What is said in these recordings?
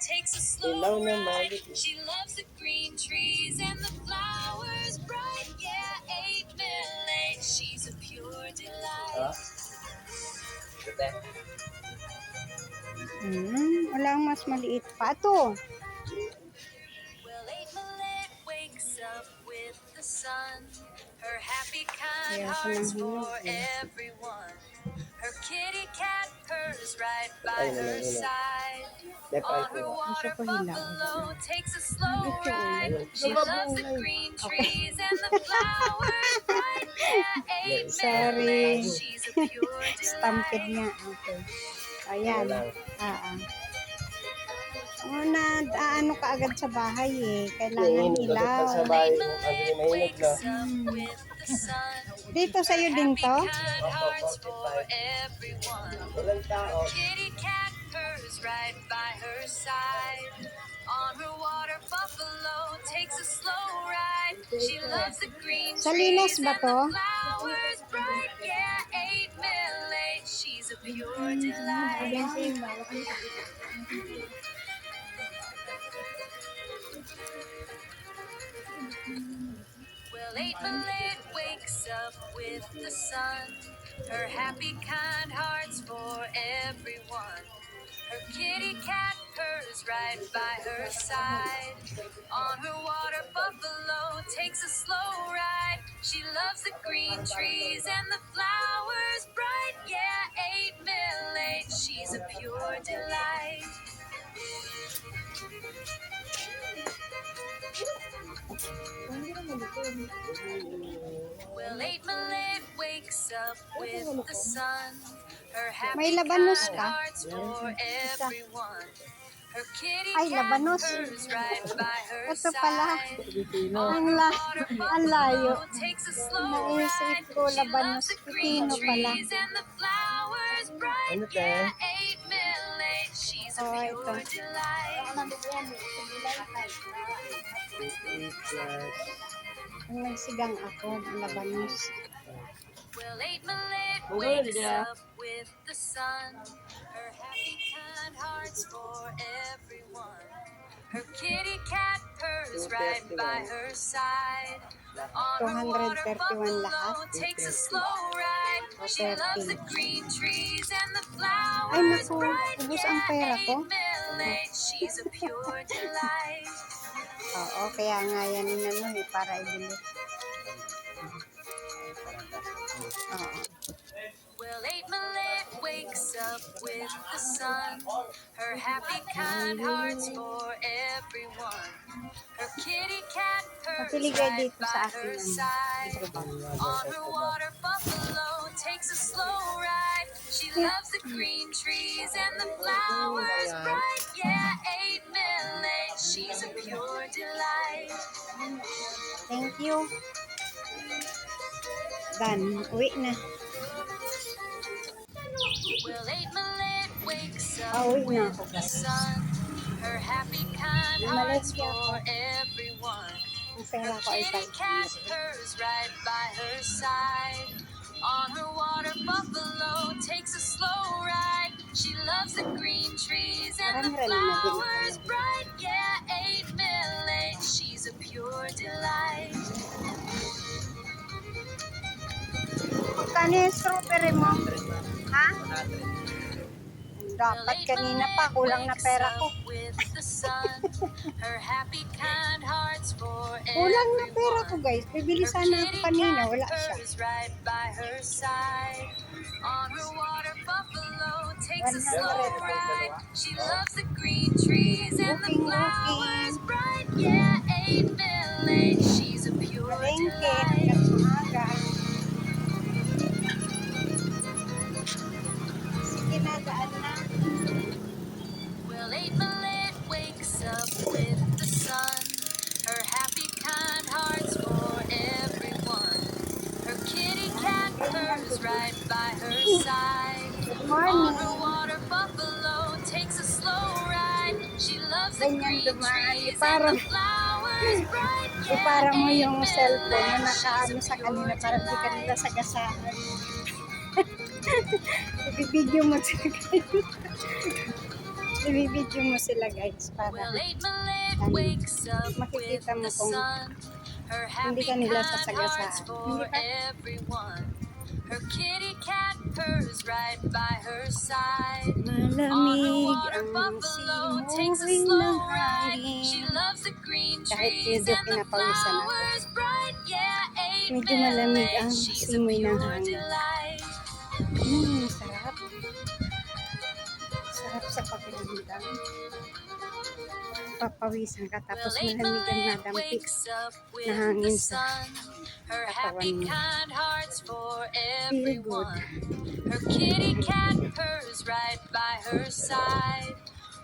takes a slow ride. She loves the green trees and the flowers bright. Yeah, 8 mil 8, she's a pure delight. Walang mas maliit pa to. Well, 8 mil 8 wakes up with the sun. Her happy kind Kaya heart's hinog for eh. everyone. Her kitty cat purrs right by her side. On her Gusto water ko hilaw. buffalo takes a slow Ito ride. ulit. She loves the green trees and the flowers bright. Yeah, 8 mil 8, Sorry. she's a pure Stamped delight. nga. Okay. Ayan. Ano ka agad sa bahay eh. Kailangan hilaw. Well, 8 mil 8 wakes up with the sun. Dito sa'yo Her din happy to? kind heart's for everyone. Her kitty cat purrs right by her side. On her water buffalo takes a slow ride. She loves the green Salinas trees ba and to? the flowers bright. Yeah, 8 mil 8, she's a pure delight. Well, 8 mil 8 wakes up with the sun. Her happy kind heart's for everyone. Her kitty cat purrs right by her side. On her water buffalo takes a slow ride. She loves the green trees and the flowers bright. Yeah, 8 mil 8, she's a pure delight. Well, 8 mil 8 wakes up with the sun. Her May happy labanos kind ka? heart's for everyone. Her kitty Ay, cat labanos. purrs right by her Ito pala. side. On Ang, her la water ang layo. buffalo takes a slow Naisip ride. ko She labanos. loves the green Pipino pala. trees and the flowers bright. Yeah, 8 mil 8, she's a Oh, pure ito. delight. Ang nagsigang ako, labanos. Well, 8 mil 8 wakes up with the sun. Her happy kind heart's for everyone. Her kitty cat purrs right by her side. On her water 231 lahat. buffalo takes a slow ride. She loves the green trees and the Ay, flowers naku. bright. Ubus ang pera ko. 8 mil 8, she's a pure delight. Oo, kaya nga yan inano eh, para ibili. Oo. Well, 8 mil 8 wakes up with the sun. Her happy kind heart's for everyone. Her kitty cat purrs Papiligay right dito sa by akin her ng side. On her water buffalo takes a slow ride. She loves the green trees and the flowers bright. Yeah, 8 mil 8, she's a pure delight. Thank you. Done. Uwi na. Well, 8 mil 8 wakes Uwi up na with ako, the guys. sun. Her happy kind heart's for everyone. Ang Her pera ko ay kitty cat purrs right by her side. On her water buffalo takes a slow ride. She loves the green trees and the flowers bright. Yeah, 8 mil 8, she's a pure delight. Magkano yung strawberry mo? Ha? Dapat kanina pa, kulang na pera ko. Kulang na pera ko guys. Bibili sana ako kanina, wala siya. 100. Palengke hanggang umaga. Sige na, daan na. Well, 8 mil 8 wakes up with the sun. Her happy kind heart's for everyone. Her kitty cat purrs right by her side. Good On morning. her water buffalo takes a slow ride. She loves the Ganyan green dumaan. trees and Parang, the flowers bright. iparang mo Yeah, yung 8 mil cellphone 8, na she's nakaano a sa kanila pure para di kanila delight. sagasaan. Ibibidyo mo sa kanila. Ibibidyo mo sila guys para Well, 8 Millet ano, wakes up with makikita mo the kung sun. Her hindi happy ka nila kind heart's sasagasaan. for Hindi ba? everyone. Her kitty cat purrs right by her side. On her Malamig water ang buffalo takes a simoy slow ng ride. She hangin. loves the green Kahit trees medyo and the pinapawisan ako. flowers bright. Yeah, 8 Medyo malamig Millet, ang she's a simoy ng pure hangin. delight. Sarap. Sarap sa pakiramdam. Papawisan ka tapos Well, 8 malamig ang Millet nadampit wakes up with na the hangin sa sun. Her happy katawan mo. kind heart's for Feel good. everyone. Her kitty cat purrs right by her side.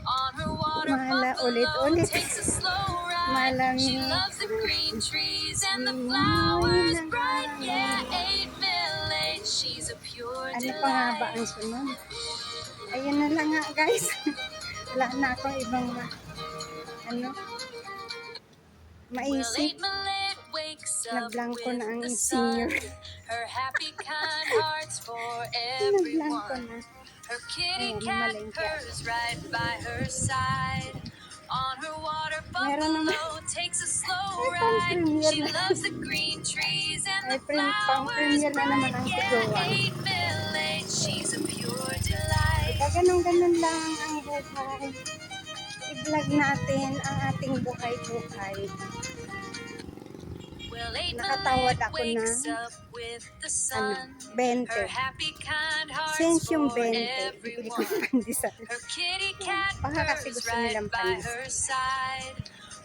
On her water Mala, buffalo ulit-ulit. takes a slow ride. She Malamig loves the ang green trees and the simoy flowers ng bright. Yeah, hangin. 8 Millet, she's a pure Ano pa nga ba ang delight. sunod? Ayun na lang nga guys. Wala na akong ibang ano, Well, maisip. 8 Millet wakes up Nablangko with na ang the senior. sun. Her happy kind heart's for Nablangko everyone. na. Her kitty Ayun, cat malengke. purrs right by her side. On her water Meron buffalo takes a slow Ay, ride. pang-premier She na. loves the green trees and Ay, the flowers pang-premier na naman bright. ang Yeah, tugawan. 8 Millet, she's a pure delight. Ganun-ganun lang ang buhay. I-vlog natin ang ating buhay-buhay. Well, 8 Nakatawad Millet ako na wakes up with the sun. 20. Her happy kind heart's Since yung for 20, bibili ko everyone. ng pandesal. Her kitty cat Baka kasi purrs gusto right nilang by pandesal. her side.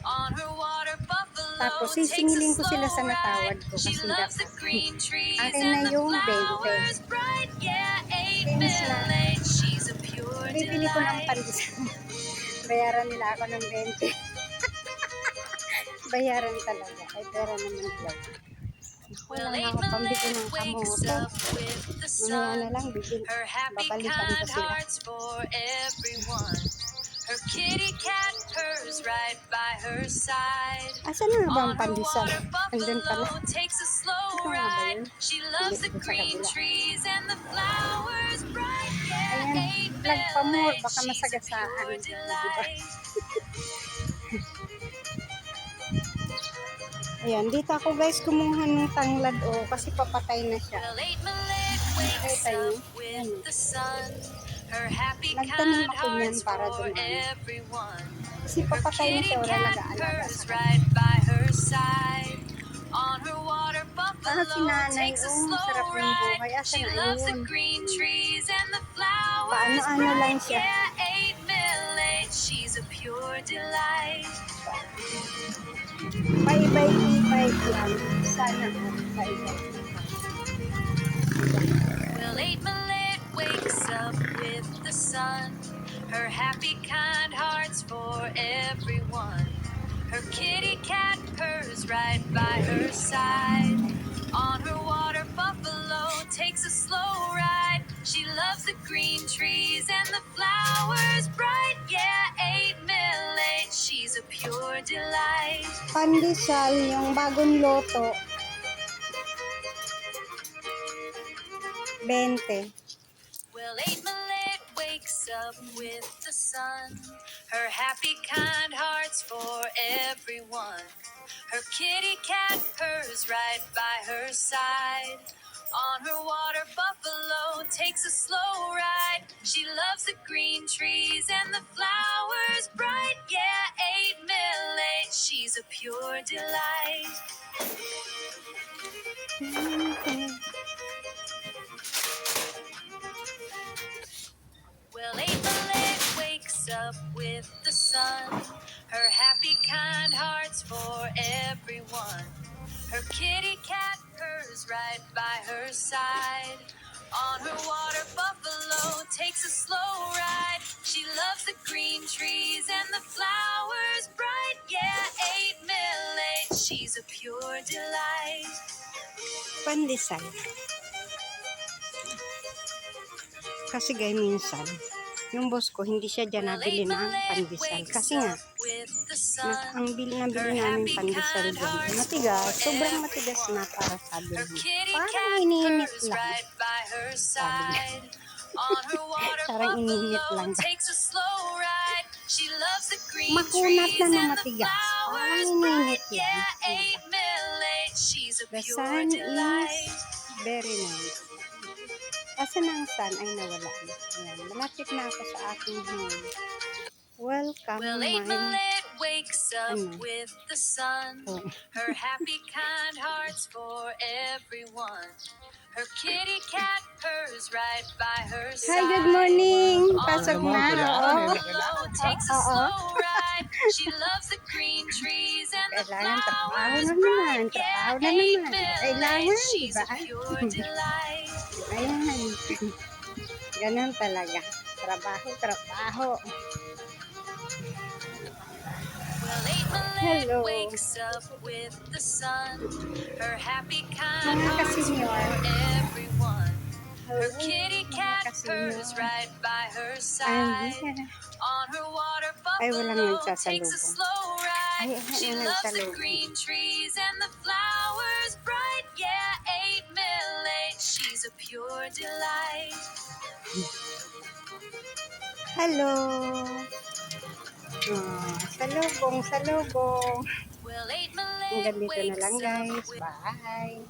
On her water buffalo Tapos takes a sisingilin ko sila sa slow natawad ride. ko She kasi loves the dapat. green trees Akin and na the yung 20. flowers bright. Yeah, 8 Finish na. Millet, she's a pure Bibili ko ng delight. pandesal. Bayaran nila ako ng 20. Bayaran talaga. Ay, pera naman vlog. Well, Wala 8 na ako pambili Millet ng wakes kamote. up with the Mamaya na sun. lang bibili. Her happy Babalikan ko kind sila. heart's for everyone. Her kitty cat purrs right by her side. Asan na ba ang On her pandesal? water Andun pala. buffalo takes a slow Ito nga ba ride. yun? She loves the Hindi ko sa green kabila. trees and the flowers bright. Yeah, Ayan, 8 vlog pa more. Millet, Baka she's a masagasaan. pure Diba? delight. Ayan, dito ako guys kumuha ng tanglad kasi papatay na siya. Well, 8 Millet wakes Nakita niyo? up with the sun. Her happy Nagtanim kind ako niyan heart's para for dumaan. everyone. Kasi Her papatay na kitty siya, wala cat nag-aalaga purrs sa kanya. right by her side. On her water Si buffalo nanay, takes a sarap slow ng buhay. ride. Asa She na loves the yun? green trees and the flowers Paano-ano lang bright. siya. Yeah, 8 Millet, she's a pure delight. Paibay-ibay lang. Sana paibay. Well, 8 Millet wakes up with the sun. Her happy kind heart's for everyone. Her kitty cat purrs right by her side. On her water buffalo takes a slow ride. She loves the green trees and the flowers bright. Yeah, 8 Millet, she's a pure delight. Pandesal, yung bagong loto. 20. Well, 8 Millet wakes up with the sun. Her happy kind heart's for everyone. Her kitty cat purrs right by her side. On her water buffalo takes a slow ride. She loves the green trees and the flowers bright. Yeah, 8 Millet, she's a pure delight. Well, 8 Millet wakes up with the sun. Her happy kind heart's for everyone. Her kitty cat purrs right by her side. On her water buffalo takes a slow ride. She loves the green trees and the flowers bright. Yeah, 8 Millet, she's a pure delight. Pandesal. Kasi gay minsan, yung boss ko, hindi siya dyan nabili ng pandesal. Kasi nga, nabili namin pandesal dyan. Matigas, sobrang matigas na para sabi mo. Parang iniinit lang. Sabi niya. Parang iniinit lang. She loves the green Makunat trees na na and the matigas. flowers Ang bright. init yan. Yeah, 8 Millet, she's a The pure sun delight. is very nice. Asan ang sun ay nawala na. Ayan, malapit na ako sa aking home. Welcome Well, 8 my Millet wakes up ano, with the sun. home. Her happy, kind heart's for everyone. Her kitty cat purrs right by her side. Hi, good morning. On Pasok her na. bungalow Oo. takes a Oo. slow ride. She loves the green trees and the Kailangan trabaho flowers na naman. bright. Trabaho Yeah, na 8 naman. Millet, Kailangan, she's diba? a pure delight. Ayan. Ganun talaga. Trabaho, trabaho. Well, 8 Millet Hello. wakes up with the sun. Her happy, kind Mga heart's kasenyor. for everyone. Her Hello, kitty mga cat kasenyor. purrs right by her I'm side. here. On her water Ay, walang buffalo takes a nagsasalubong. slow ride. Ay, She ano loves the nagsalubong? green trees and the flowers bright. Yeah, 8 Millet, she's a pure delight. Hello. Salubong, salubong. Well, 8 Hanggang Millet dito na lang wakes up guys. with Bye.